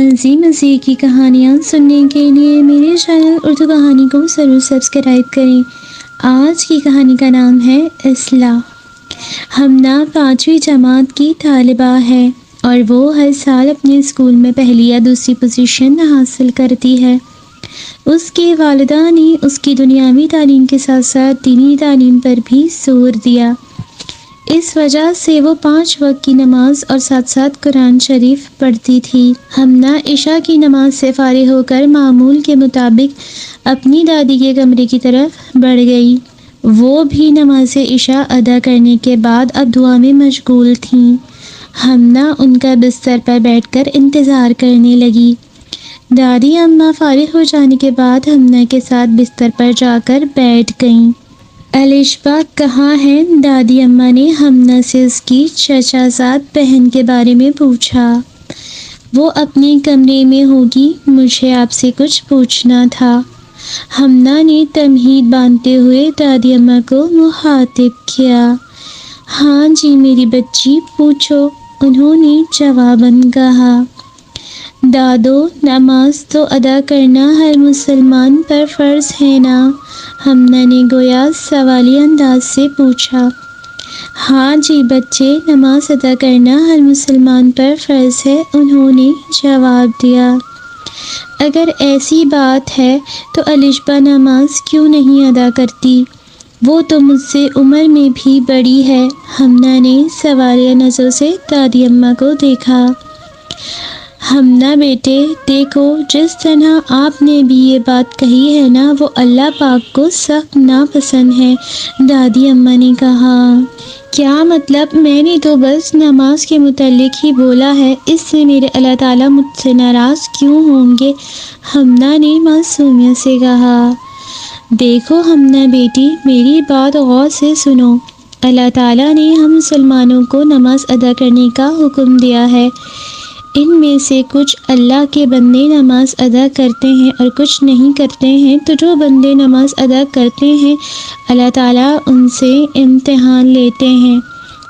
مزید کی کہانیاں سننے کے لیے میرے چینل اردو کہانی کو ضرور سبسکرائب کریں۔ آج کی کہانی کا نام ہے اصلاح۔ ہمنا 5ویں جماعت کی طالبہ ہے اور وہ ہر سال اپنے اسکول میں پہلی یا دوسری پوزیشن حاصل کرتی ہے۔ اس کے والدہ نے اس کی دنیاوی تعلیم کے ساتھ ساتھ دینی تعلیم پر بھی زور دیا۔ اس وجہ سے وہ 5 وقت کی نماز اور ساتھ ساتھ قرآن شریف پڑھتی تھی۔ ہمنا عشاء کی نماز سے فارغ ہو کر معمول کے مطابق اپنی دادی کے کمرے کی طرف بڑھ گئی۔ وہ بھی نماز عشاء ادا کرنے کے بعد اب دعا میں مشغول تھیں۔ ہمنا ان کا بستر پر بیٹھ کر انتظار کرنے لگی۔ دادی اماں فارغ ہو جانے کے بعد ہمنا کے ساتھ بستر پر جا کر بیٹھ گئیں۔ الشبا کہاں ہے؟ دادی اماں نے ہمنا سے اس کی چچا زاد بہن کے بارے میں پوچھا۔ وہ اپنے کمرے میں ہوگی، مجھے آپ سے کچھ پوچھنا تھا۔ ہمنا نے تمہید باندھتے ہوئے دادی اماں کو مخاطب کیا۔ ہاں جی میری بچی، پوچھو، انہوں نے جواباً کہا۔ دادو، نماز تو ادا کرنا ہر مسلمان پر فرض ہے نا؟ ہمنا نے گویا سوالی انداز سے پوچھا۔ ہاں جی بچے، نماز ادا کرنا ہر مسلمان پر فرض ہے، انہوں نے جواب دیا۔ اگر ایسی بات ہے تو الشبا نماز کیوں نہیں ادا کرتی؟ وہ تو مجھ سے عمر میں بھی بڑی ہے۔ ہمنا نے سوالیہ نظروں سے دادی اماں کو دیکھا۔ ہمنا بیٹے، دیکھو، جس طرح آپ نے بھی یہ بات کہی ہے نا، وہ اللہ پاک کو سخت ناپسند ہے، دادی اماں نے کہا۔ کیا مطلب؟ میں نے تو بس نماز کے متعلق ہی بولا ہے، اس سے میرے اللہ تعالیٰ مجھ سے ناراض کیوں ہوں گے؟ ہمنا نے معصومیت سے کہا۔ دیکھو ہمنا بیٹی، میری بات غور سے سنو۔ اللہ تعالیٰ نے ہم مسلمانوں کو نماز ادا کرنے کا حکم دیا ہے۔ ان میں سے کچھ اللہ کے بندے نماز ادا کرتے ہیں اور کچھ نہیں کرتے ہیں، تو جو بندے نماز ادا کرتے ہیں اللہ تعالیٰ ان سے امتحان لیتے ہیں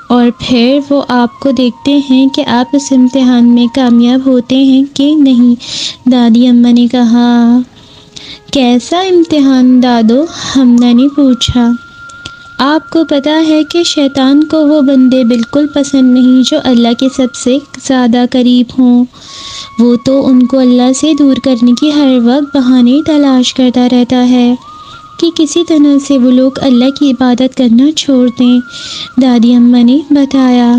اور پھر وہ آپ کو دیکھتے ہیں کہ آپ اس امتحان میں کامیاب ہوتے ہیں کہ نہیں، دادی اماں نے کہا۔ کیسا امتحان دادو؟ ہمنا نے پوچھا۔ آپ کو پتہ ہے کہ شیطان کو وہ بندے بالکل پسند نہیں جو اللہ کے سب سے زیادہ قریب ہوں۔ وہ تو ان کو اللہ سے دور کرنے کی ہر وقت بہانے تلاش کرتا رہتا ہے کہ کسی طرح سے وہ لوگ اللہ کی عبادت کرنا چھوڑ دیں، دادی اماں نے بتایا۔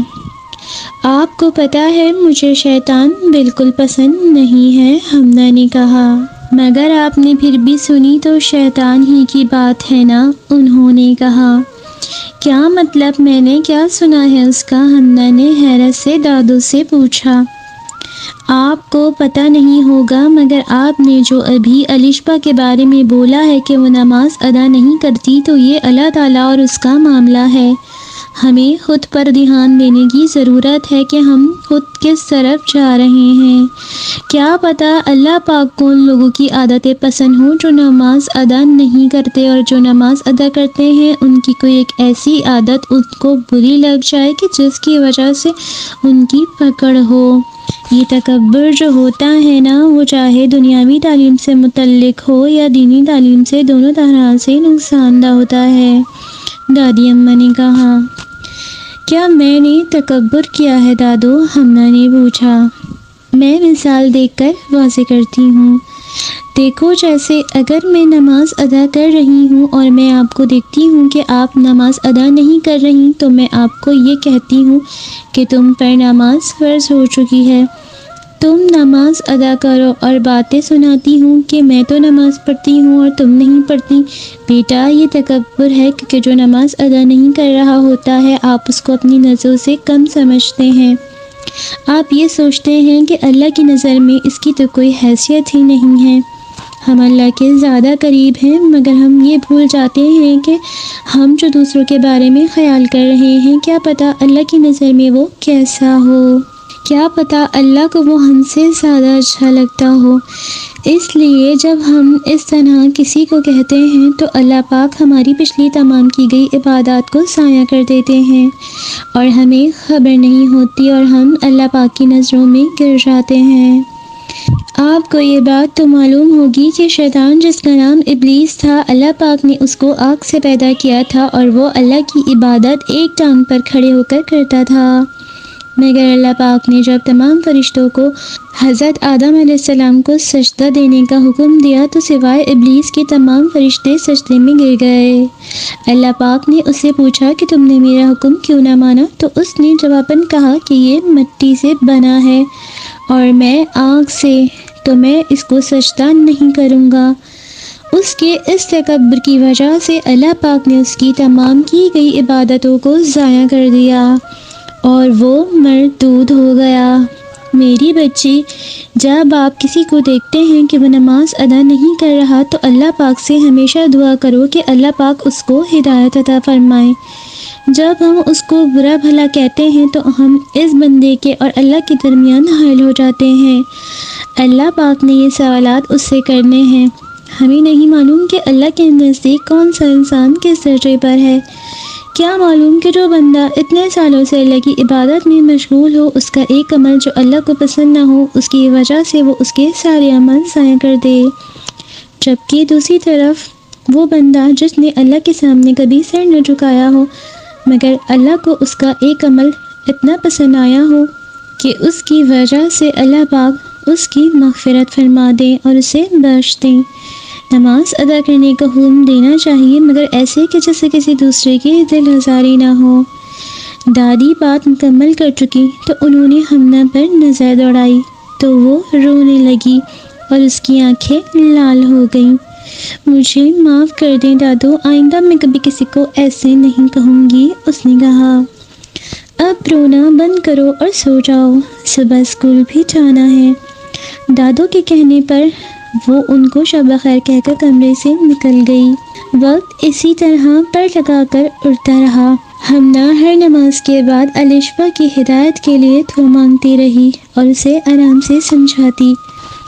آپ کو پتہ ہے مجھے شیطان بالکل پسند نہیں ہے، ہمنا نے کہا۔ مگر آپ نے پھر بھی سنی تو شیطان ہی کی بات ہے نا، انہوں نے کہا۔ کیا مطلب؟ میں نے کیا سنا ہے اس کا؟ ہمنا نے حیرت سے دادو سے پوچھا۔ آپ کو پتہ نہیں ہوگا، مگر آپ نے جو ابھی الشبا کے بارے میں بولا ہے کہ وہ نماز ادا نہیں کرتی، تو یہ اللہ تعالیٰ اور اس کا معاملہ ہے۔ ہمیں خود پر دھیان دینے کی ضرورت ہے کہ ہم خود کس طرف جا رہے ہیں۔ کیا پتہ اللہ پاک کو ان لوگوں کی عادتیں پسند ہوں جو نماز ادا نہیں کرتے، اور جو نماز ادا کرتے ہیں ان کی کوئی ایک ایسی عادت ان کو بری لگ جائے کہ جس کی وجہ سے ان کی پکڑ ہو۔ یہ تکبر جو ہوتا ہے نا، وہ چاہے دنیاوی تعلیم سے متعلق ہو یا دینی تعلیم سے، دونوں طرح سے نقصان دہ ہوتا ہے، دادی اماں نے کہا۔ کیا میں نے تکبر کیا ہے دادو؟ ہمنا نے پوچھا۔ میں مثال دیکھ کر واضح کرتی ہوں۔ دیکھو، جیسے اگر میں نماز ادا کر رہی ہوں اور میں آپ کو دیکھتی ہوں کہ آپ نماز ادا نہیں کر رہی، تو میں آپ کو یہ کہتی ہوں کہ تم پر نماز فرض ہو چکی ہے، تم نماز ادا کرو، اور باتیں سناتی ہوں کہ میں تو نماز پڑھتی ہوں اور تم نہیں پڑھتی۔ بیٹا، یہ تکبر ہے، کیونکہ جو نماز ادا نہیں کر رہا ہوتا ہے آپ اس کو اپنی نظروں سے کم سمجھتے ہیں۔ آپ یہ سوچتے ہیں کہ اللہ کی نظر میں اس کی تو کوئی حیثیت ہی نہیں ہے۔ ہم اللہ کے زیادہ قریب ہیں، مگر ہم یہ بھول جاتے ہیں کہ ہم جو دوسروں کے بارے میں خیال کر رہے ہیں، کیا پتہ اللہ کی نظر میں وہ کیسا ہو؟ کیا پتہ اللہ کو وہ ہم سے زیادہ اچھا لگتا ہو؟ اس لیے جب ہم اس طرح کسی کو کہتے ہیں تو اللہ پاک ہماری پچھلی تمام کی گئی عبادات کو ضائع کر دیتے ہیں اور ہمیں خبر نہیں ہوتی، اور ہم اللہ پاک کی نظروں میں گر جاتے ہیں۔ آپ کو یہ بات تو معلوم ہوگی کہ شیطان جس کا نام ابلیس تھا، اللہ پاک نے اس کو آگ سے پیدا کیا تھا اور وہ اللہ کی عبادت ایک ٹانگ پر کھڑے ہو کر کرتا تھا۔ مگر اللہ پاک نے جب تمام فرشتوں کو حضرت آدم علیہ السلام کو سجدہ دینے کا حکم دیا تو سوائے ابلیس کے تمام فرشتے سجدے میں گر گئے۔ اللہ پاک نے اس سے پوچھا کہ تم نے میرا حکم کیوں نہ مانا؟ تو اس نے جواباً کہا کہ یہ مٹی سے بنا ہے اور میں آگ سے، تو میں اس کو سجدہ نہیں کروں گا۔ اس کے اس تکبر کی وجہ سے اللہ پاک نے اس کی تمام کی گئی عبادتوں کو ضائع کر دیا اور وہ مردود ہو گیا۔ میری بچی، جب آپ کسی کو دیکھتے ہیں کہ وہ نماز ادا نہیں کر رہا تو اللہ پاک سے ہمیشہ دعا کرو کہ اللہ پاک اس کو ہدایت عطا فرمائے۔ جب ہم اس کو برا بھلا کہتے ہیں تو ہم اس بندے کے اور اللہ کے درمیان حائل ہو جاتے ہیں۔ اللہ پاک نے یہ سوالات اس سے کرنے ہیں۔ ہمیں نہیں معلوم کہ اللہ کے نزدیک کون سا انسان کس درجے پر ہے۔ کیا معلوم کہ جو بندہ اتنے سالوں سے اللہ کی عبادت میں مشغول ہو، اس کا ایک عمل جو اللہ کو پسند نہ ہو، اس کی وجہ سے وہ اس کے سارے عمل ضائع کر دے، جبکہ دوسری طرف وہ بندہ جس نے اللہ کے سامنے کبھی سر نہ جھکایا ہو مگر اللہ کو اس کا ایک عمل اتنا پسند آیا ہو کہ اس کی وجہ سے اللہ پاک اس کی مغفرت فرما دیں اور اسے بخش دیں۔ نماز ادا کرنے کا حکم دینا چاہیے مگر ایسے کہ جس سے کسی دوسرے کی دل آزاری نہ ہو۔ دادی بات مکمل کر چکی تو انہوں نے حمنا پر نظر دوڑائی تو وہ رونے لگی اور اس کی آنکھیں لال ہو گئیں۔ مجھے معاف کر دیں دادو، آئندہ میں کبھی کسی کو ایسے نہیں کہوں گی، اس نے کہا۔ اب رونا بند کرو اور سو جاؤ، صبح اسکول بھی جانا ہے۔ دادو کے کہنے پر وہ ان کو شب بخیر کہہ کر کمرے سے نکل گئی۔ وقت اسی طرح پر لگا کر اڑتا رہا۔ حمنا ہر نماز کے بعد الشفا کی ہدایت کے لیے دعا مانگتی رہی اور اسے آرام سے سمجھاتی۔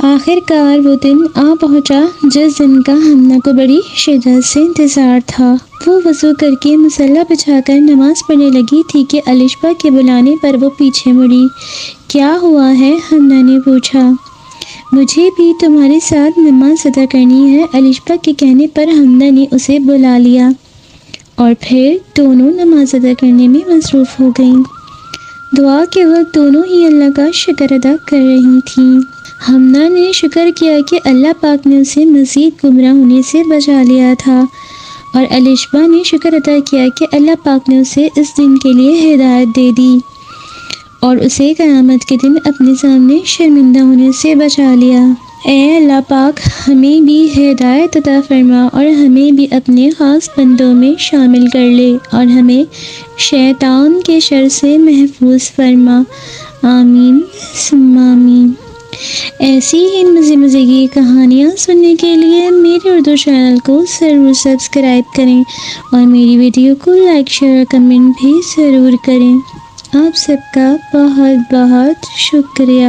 آخر کار وہ دن آ پہنچا جس دن کا حمنا کو بڑی شدت سے انتظار تھا۔ وہ وضو کر کے مصلی بچھا کر نماز پڑھنے لگی تھی کہ الشفا کے بلانے پر وہ پیچھے مڑی۔ کیا ہوا ہے؟ حمنا نے پوچھا۔ مجھے بھی تمہارے ساتھ نماز ادا کرنی ہے، الشفا کے کہنے پر حمنا نے اسے بلا لیا اور پھر دونوں نماز ادا کرنے میں مصروف ہو گئیں۔ دعا کے وقت دونوں ہی اللہ کا شکر ادا کر رہی تھیں۔ حمنا نے شکر کیا کہ اللہ پاک نے اسے مزید گمراہ ہونے سے بچا لیا تھا، اور الشفا نے شکر ادا کیا کہ اللہ پاک نے اسے اس دن کے لیے ہدایت دے دی اور اسے قیامت کے دن اپنے سامنے شرمندہ ہونے سے بچا لیا۔ اے اللہ پاک، ہمیں بھی ہدایت عطا فرما اور ہمیں بھی اپنے خاص بندوں میں شامل کر لے اور ہمیں شیطان کے شر سے محفوظ فرما، آمین ثم آمین۔ ایسی ہی مزے کی کہانیاں سننے کے لیے میرے اردو چینل کو ضرور سبسکرائب کریں اور میری ویڈیو کو لائک، شیئر اور کمنٹ بھی ضرور کریں۔ آپ سب کا بہت بہت شکریہ۔